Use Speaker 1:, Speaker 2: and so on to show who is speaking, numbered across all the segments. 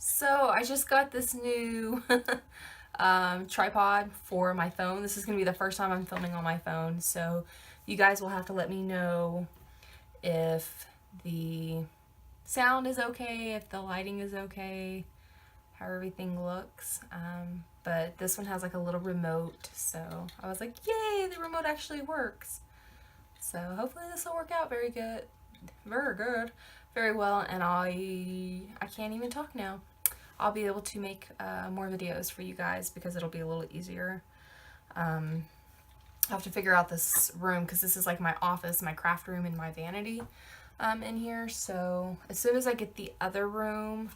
Speaker 1: So I just got this new tripod for my phone. This is going to be the first time I'm filming on my phone, so you guys will have to let me know if the sound is okay, if the lighting is okay, how everything looks. But this one has like a little remote, so I was like, yay, the remote actually works. So hopefully this will work out very good, very well, and I can't even talk now. I'll be able to make more videos for you guys because it'll be a little easier. I have to figure out this room because this is like my office, my craft room, and my vanity in here. So as soon as I get the other room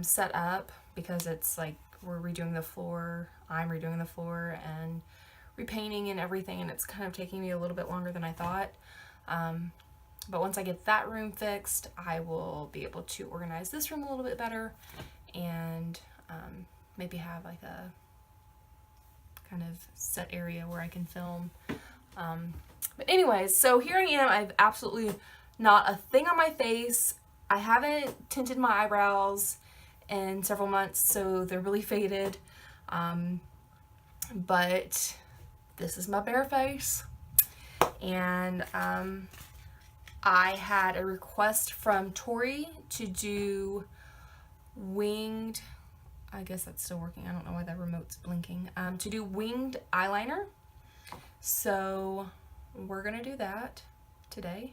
Speaker 1: set up, because it's like we're redoing the floor, I'm redoing the floor and repainting and everything, and it's kind of taking me a little bit longer than I thought. But once I get that room fixed, I will be able to organize this room a little bit better and maybe have like a kind of set area where I can film. But anyways, so here I am. I have absolutely not a thing on my face. I haven't tinted my eyebrows in several months, so they're really faded. But this is my bare face. And I had a request from Tori to do winged, I guess that's still working, I don't know why that remote's blinking, to do winged eyeliner. So we're gonna do that today.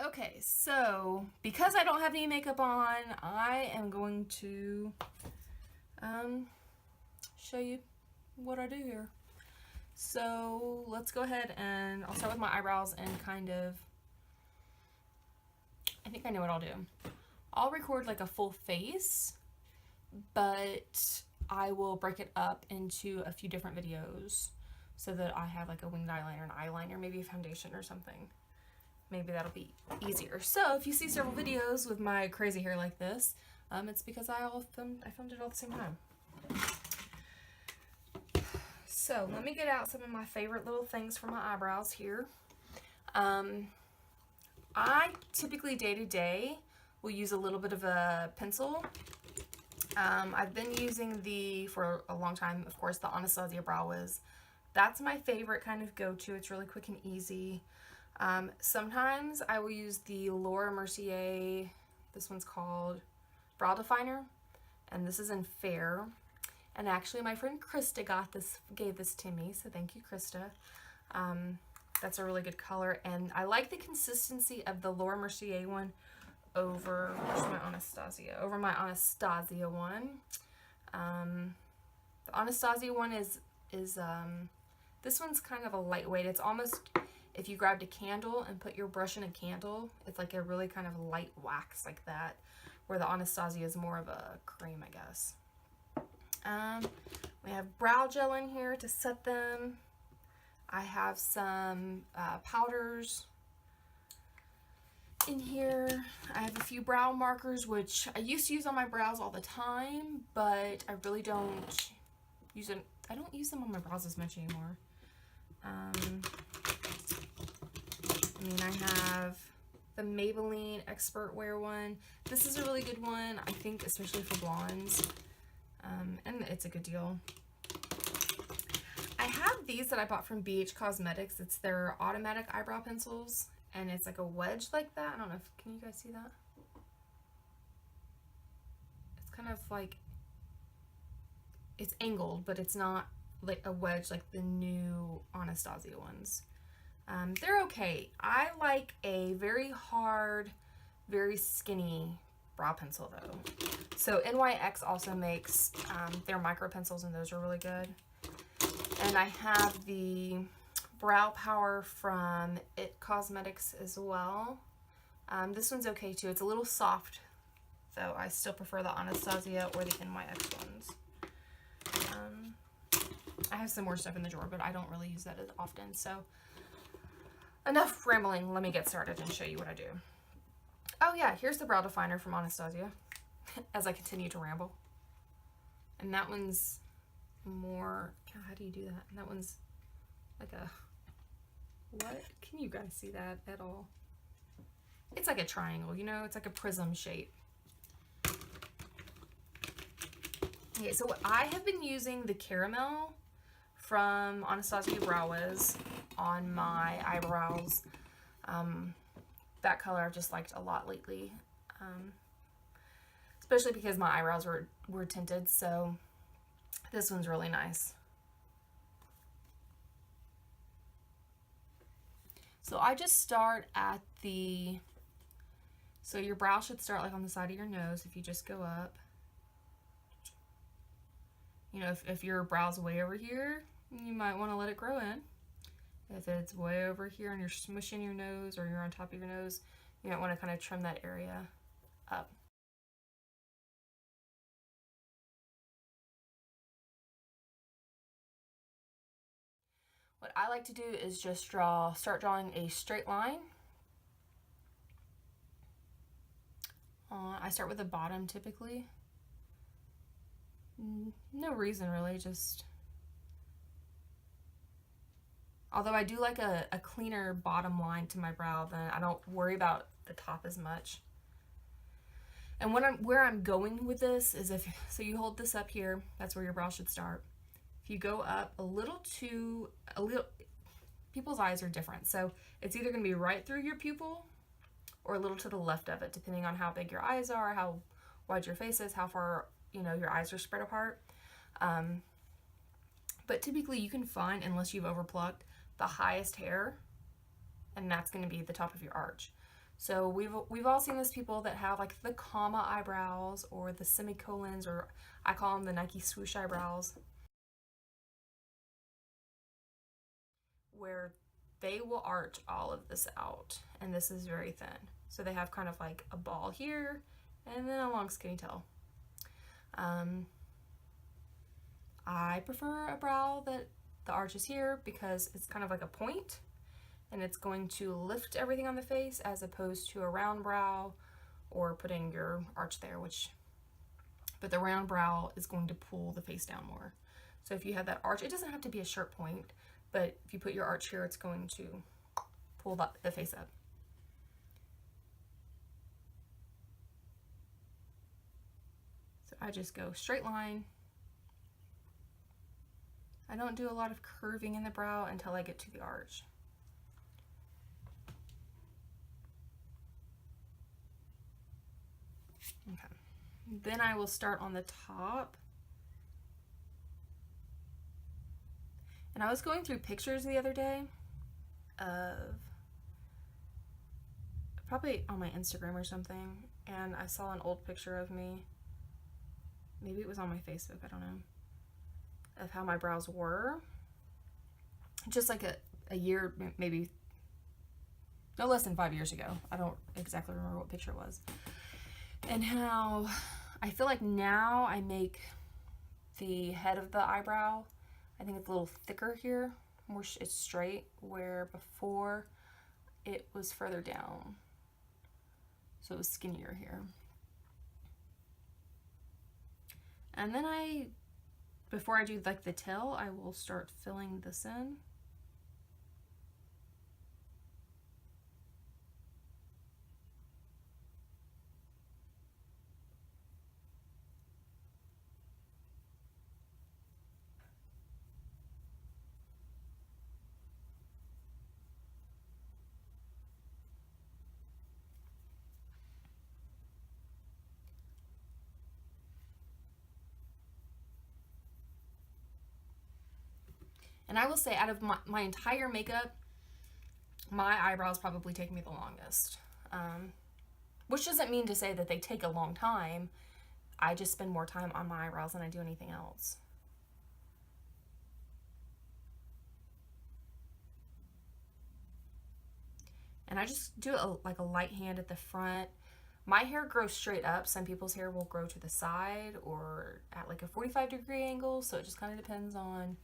Speaker 1: Okay, so because I don't have any makeup on, I am going to show you what I do here. So let's go ahead and I'll start with my eyebrows and kind of, I think I know what I'll do. I'll record like a full face, but I will break it up into a few different videos so that I have like a winged eyeliner, an eyeliner, maybe a foundation or something. Maybe that'll be easier. So if you see several videos with my crazy hair like this, it's because I filmed it all at the same time. So let me get out some of my favorite little things for my eyebrows here. I typically day to day will use a little bit of a pencil. I've been using for a long time, of course, the Anastasia Brow Wiz. That's my favorite kind of go-to. It's really quick and easy. Sometimes I will use the Laura Mercier, this one's called Brow Definer, and this is in Fair. And actually my friend Krista gave this to me, so thank you, Krista. That's a really good color, and I like the consistency of the Laura Mercier one over my Anastasia one. The Anastasia one is this one's kind of a lightweight. It's almost, if you grabbed a candle and put your brush in a candle, it's like a really kind of light wax like that, where the Anastasia is more of a cream, I guess. We have brow gel in here to set them. I have some powders in here. I have a few brow markers, which I used to use on my brows all the time, but I really don't use them. I don't use them on my brows as much anymore. I have the Maybelline Expert Wear one. This is a really good one, I think, especially for blondes. And it's a good deal. I have these that I bought from BH Cosmetics. It's their automatic eyebrow pencils, and it's like a wedge like that. I don't know if, can you guys see that? It's kind of like, it's angled, but it's not like a wedge like the new Anastasia ones. They're okay. I like a very hard, very skinny brow pencil though. So NYX also makes their micro pencils, and those are really good. And I have the Brow Power from It Cosmetics as well. This one's okay too. It's a little soft, though. I still prefer the Anastasia or the NYX ones. I have some more stuff in the drawer, but I don't really use that as often. So enough rambling. Let me get started and show you what I do. Oh yeah, here's the brow definer from Anastasia as I continue to ramble. And that one's more, how do you do that? And that one's like a, what? Can you guys see that at all? It's like a triangle, you know? It's like a prism shape. Okay, so I have been using the caramel from Anastasia Brow Wiz on my eyebrows. That color I've just liked a lot lately, especially because my eyebrows were tinted, so this one's really nice. So I just start at so your brow should start like on the side of your nose if you just go up. You know, if your brow's way over here, you might want to let it grow in. If it's way over here and you're smushing your nose or you're on top of your nose, you might want to kind of trim that area up. What I like to do is just start drawing a straight line. I start with the bottom typically. No reason really, just... Although I do like a cleaner bottom line to my brow, then I don't worry about the top as much. And where I'm going with this is so you hold this up here, that's where your brow should start. If you go up a little, people's eyes are different. So it's either gonna be right through your pupil or a little to the left of it, depending on how big your eyes are, how wide your face is, how far, your eyes are spread apart. But typically you can find, unless you've overplucked, the highest hair, and that's gonna be the top of your arch. So we've all seen those people that have like the comma eyebrows or the semicolons, or I call them the Nike swoosh eyebrows, where they will arch all of this out, and this is very thin. So they have kind of like a ball here and then a long skinny tail. I prefer a brow that the arch is here because it's kind of like a point and it's going to lift everything on the face, as opposed to a round brow or putting your arch there, but the round brow is going to pull the face down more. So if you have that arch, it doesn't have to be a sharp point, but if you put your arch here, it's going to pull the face up. So I just go straight line. I don't do a lot of curving in the brow until I get to the arch. Okay. Then I will start on the top. And I was going through pictures the other day of, probably on my Instagram or something, and I saw an old picture of me. Maybe it was on my Facebook, I don't know, of how my brows were. Just like a year, maybe no less than 5 years ago. I don't exactly remember what picture it was. And how I feel like now I make the head of the eyebrow, I think it's a little thicker here, more it's straight, where before it was further down. So it was skinnier here. And then before I do like the tail, I will start filling this in. And I will say, out of my entire makeup, my eyebrows probably take me the longest. Which doesn't mean to say that they take a long time. I just spend more time on my eyebrows than I do anything else. And I just do it like a light hand at the front. My hair grows straight up. Some people's hair will grow to the side or at like a 45-degree angle. So it just kind of depends on,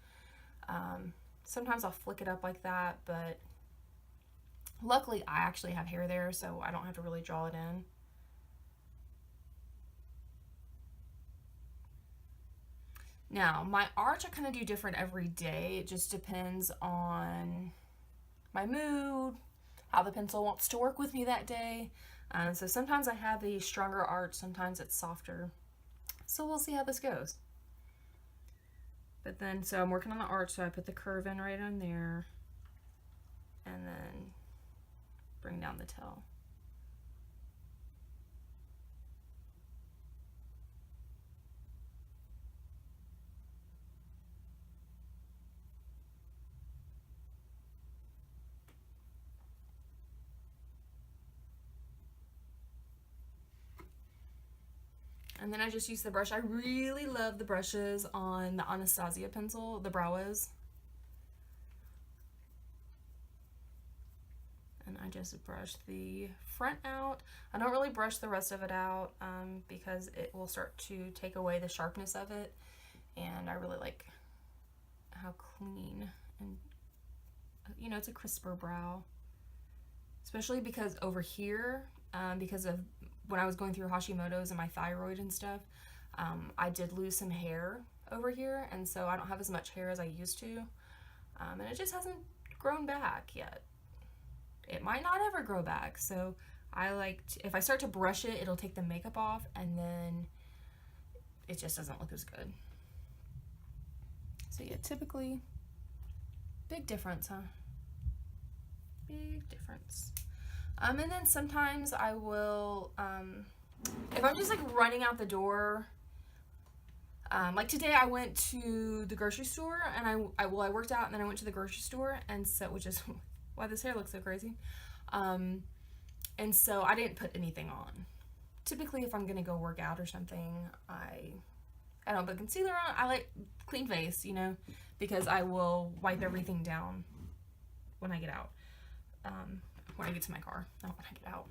Speaker 1: sometimes I'll flick it up like that, but luckily I actually have hair there, so I don't have to really draw it in. Now, my arch I kind of do different every day. It just depends on my mood, how the pencil wants to work with me that day. So sometimes I have a stronger arch, sometimes it's softer. So we'll see how this goes. But then, so I'm working on the arch, so I put the curve in right on there, and then bring down the tail. And then I just use the brush. I really love the brushes on the Anastasia pencil, the Brow Wiz. And I just brush the front out. I don't really brush the rest of it out because it will start to take away the sharpness of it. And I really like how clean and, you know, it's a crisper brow. Especially because over here, because of when I was going through Hashimoto's and my thyroid and stuff, I did lose some hair over here, and so I don't have as much hair as I used to, and it just hasn't grown back yet. It might not ever grow back, so I like to, if I start to brush it, it'll take the makeup off, and then it just doesn't look as good. So yeah, typically, big difference, huh? Big difference. And then sometimes I will, if I'm just like running out the door, like today I went to the grocery store and I worked out and then I went to the grocery store, and so, which is why this hair looks so crazy. And so I didn't put anything on. Typically if I'm gonna go work out or something, I don't put concealer on. I like clean face, you know, because I will wipe everything down when I get out. When I get to my car, not when I get out.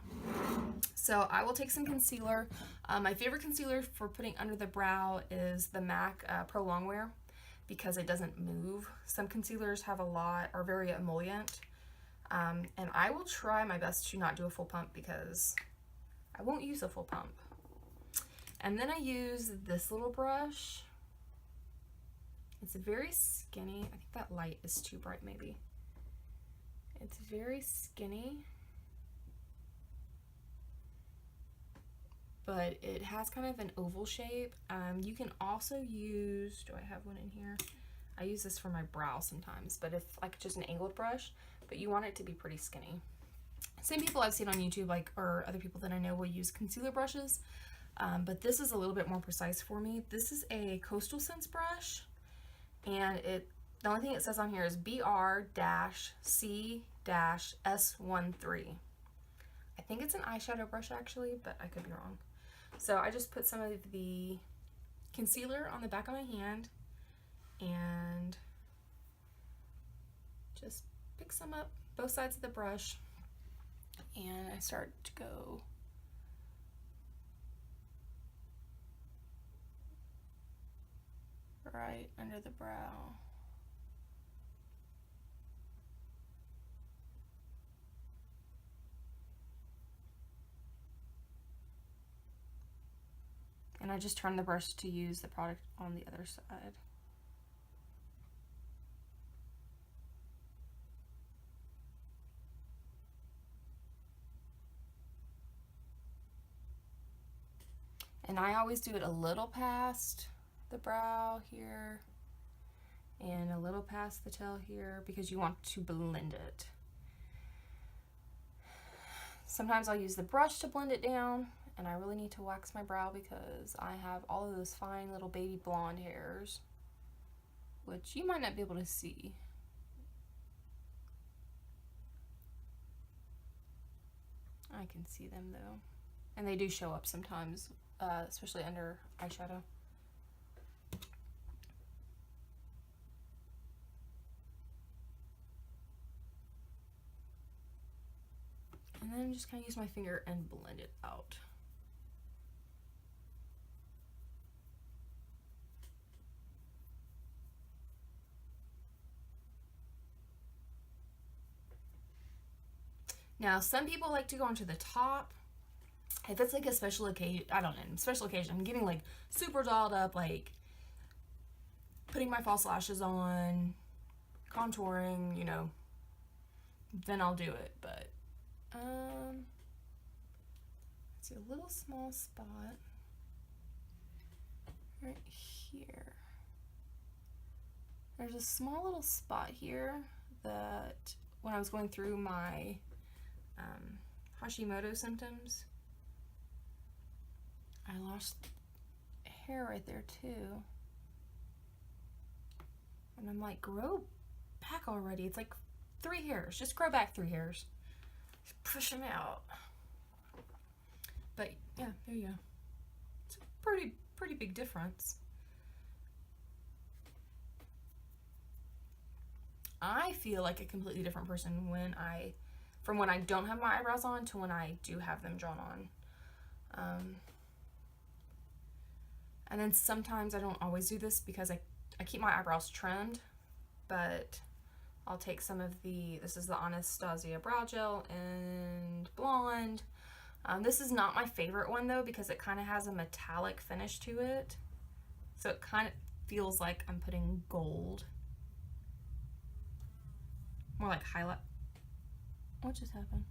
Speaker 1: So I will take some concealer. My favorite concealer for putting under the brow is the MAC Pro Longwear because it doesn't move. Some concealers have are very emollient. And I will try my best to not do a full pump because I won't use a full pump. And then I use this little brush. It's very skinny. I think that light is too bright maybe. It's very skinny, but it has kind of an oval shape. You can also use, do I have one in here? I use this for my brow sometimes, but if like just an angled brush, but you want it to be pretty skinny. Same people I've seen on YouTube, like, or other people that I know will use concealer brushes, but this is a little bit more precise for me. This is a Coastal Scents brush, and the only thing it says on here is BR-C-S13. I think it's an eyeshadow brush actually, but I could be wrong. So I just put some of the concealer on the back of my hand and just pick some up both sides of the brush, and I start to go right under the brow. And I just turn the brush to use the product on the other side. And I always do it a little past the brow here and a little past the tail here because you want to blend it. Sometimes I'll use the brush to blend it down, and I really need to wax my brow because I have all of those fine little baby blonde hairs, which you might not be able to see. I can see them though, and they do show up sometimes, especially under eyeshadow. And then just kind of use my finger and blend it out. Now, some people like to go onto the top. If it's like a special occasion, I don't know, special occasion, I'm getting like super dolled up, like putting my false lashes on, contouring, you know, then I'll do it. But let's see, a little small spot right here. There's a small little spot here that when I was going through my Hashimoto symptoms, I lost hair right there too. And I'm like, grow back already. It's like 3 hairs. Just grow back 3 hairs. Just push them out. But yeah, there you go. It's a pretty big difference. I feel like a completely different person from when I don't have my eyebrows on to when I do have them drawn on. And then sometimes I don't always do this because I keep my eyebrows trimmed, but I'll take some of this is the Anastasia Brow Gel in Blonde. This is not my favorite one though because it kind of has a metallic finish to it. So it kind of feels like I'm putting gold. More like highlight. What just happened?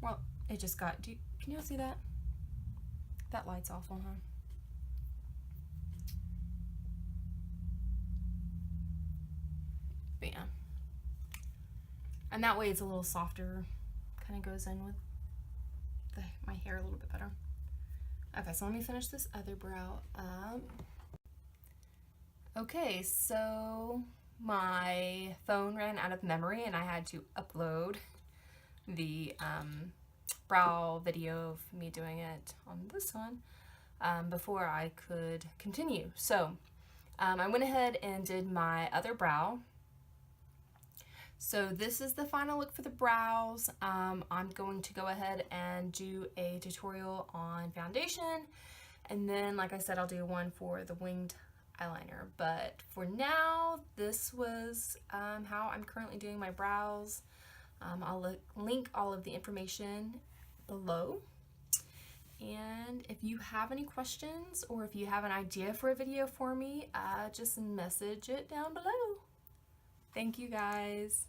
Speaker 1: Well, it just got, can you see that? That light's awful, huh? But yeah. And that way it's a little softer, kind of goes in with my hair a little bit better. Okay, so let me finish this other brow up. Okay, so my phone ran out of memory and I had to upload the brow video of me doing it on this one before I could continue. So I went ahead and did my other brow. So this is the final look for the brows. I'm going to go ahead and do a tutorial on foundation, and then like I said, I'll do one for the winged eyeliner. But for now, this was how I'm currently doing my brows. I'll link all of the information below. And if you have any questions or if you have an idea for a video for me, just message it down below. Thank you guys.